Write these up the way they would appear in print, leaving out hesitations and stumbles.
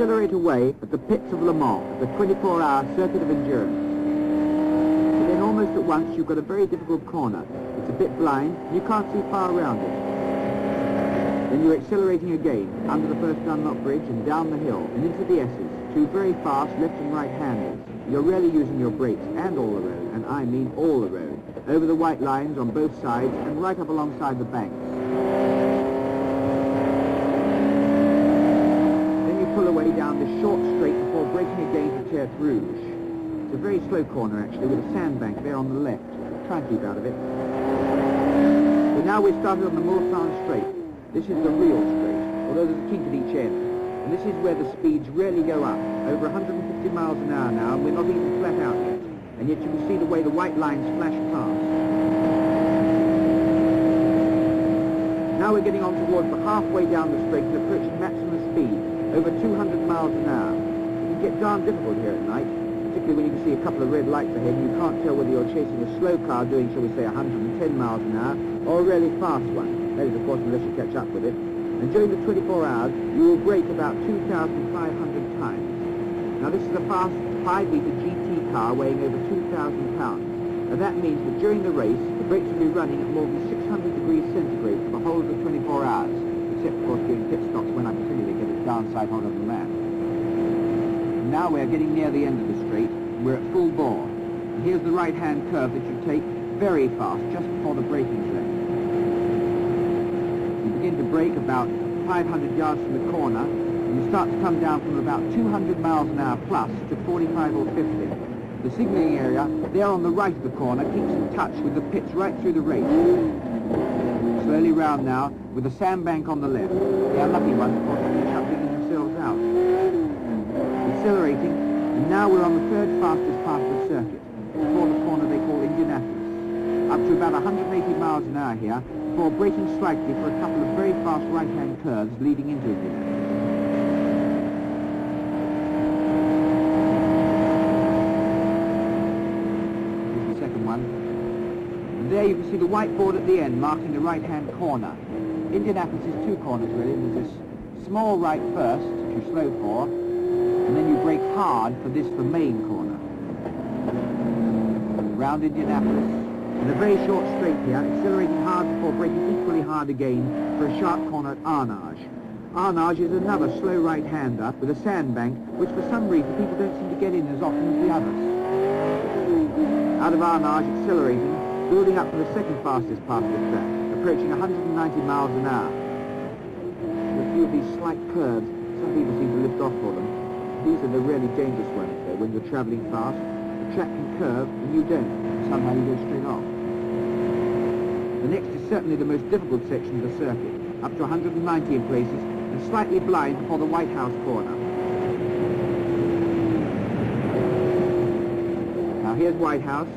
accelerate away at the pits of Le Mans, the 24-hour circuit of endurance. But then almost at once you've got a very difficult corner. It's a bit blind, and you can't see far around it. Then you're accelerating again, under the first Dunlop Bridge and down the hill, and into the S's, two very fast left and right handers. You're really using your brakes and all the road, and I mean all the road, over the white lines on both sides and right up alongside the banks. Then you pull away down this short straight before braking again to Tertre Rouge. It's a very slow corner actually, with a sandbank there on the left. Try and keep out of it. But now we've started on the Mulsanne Straight. This is the real straight, although there's a kink at each end. And this is where the speeds really go up, over 150 miles an hour now, and we're not even flat out yet. And yet you can see the way the white lines flash past. Now we're getting on towards the halfway down the straight and approaching maximum speed, over 200 miles an hour. It can get darn difficult here at night, particularly when you can see a couple of red lights ahead and you can't tell whether you're chasing a slow car doing, shall we say, 110 miles an hour, or a really fast one. That is, of course, unless you catch up with it. And during the 24 hours, you will brake about 2,500 times. Now, this is a fast 5-litre GT car weighing over 2,000 pounds. Now, that means that during the race, the brakes will be running at more than 600 degrees centigrade for the whole of the 24 hours, except, of course, during pit stops when I particularly get a downside hold of the map. Now we're getting near the end of the straight. We're at full bore. And here's the right-hand curve that you take very fast, just before the braking zone. Begin to brake about 500 yards from the corner, and you start to come down from about 200 miles an hour plus to 45 or 50. The signalling area there on the right of the corner keeps in touch with the pits right through the race. Slowly round now, with the sandbank on the left. The unlucky ones, of course, finish up digging themselves out. Accelerating, and now we're on the third fastest part of the circuit, before the corner they call Indianapolis. Up to about 180 miles an hour here, before braking slightly for a couple of very fast right-hand curves leading into Indianapolis. Here's the second one. And there you can see the whiteboard at the end marking the right-hand corner. Indianapolis is two corners really. There's this small right first, which you slow for, and then you brake hard for this, the main corner. Round Indianapolis. In a very short straight here, accelerating hard before braking equally hard again for a sharp corner at Arnage. Arnage is another slow right-hander with a sandbank, which for some reason people don't seem to get in as often as the others. Out of Arnage, accelerating, building up to the second fastest part of the track, approaching 190 miles an hour. With a few of these slight curves, some people seem to lift off for them. These are the really dangerous ones, though, when you're travelling fast. The track can curve, and you don't. Somehow you go straight off. The next is certainly the most difficult section of the circuit, up to 190 in places, and slightly blind before the White House corner. Now here's White House.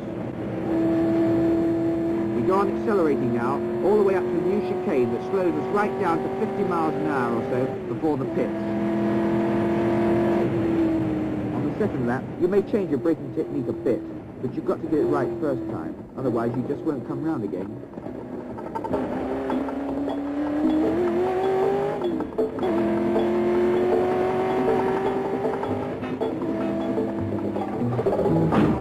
We go on accelerating now, all the way up to a new chicane that slows us right down to 50 miles an hour or so before the pits. On the second lap, you may change your braking technique a bit, but you've got to get it right first time, otherwise you just won't come round again.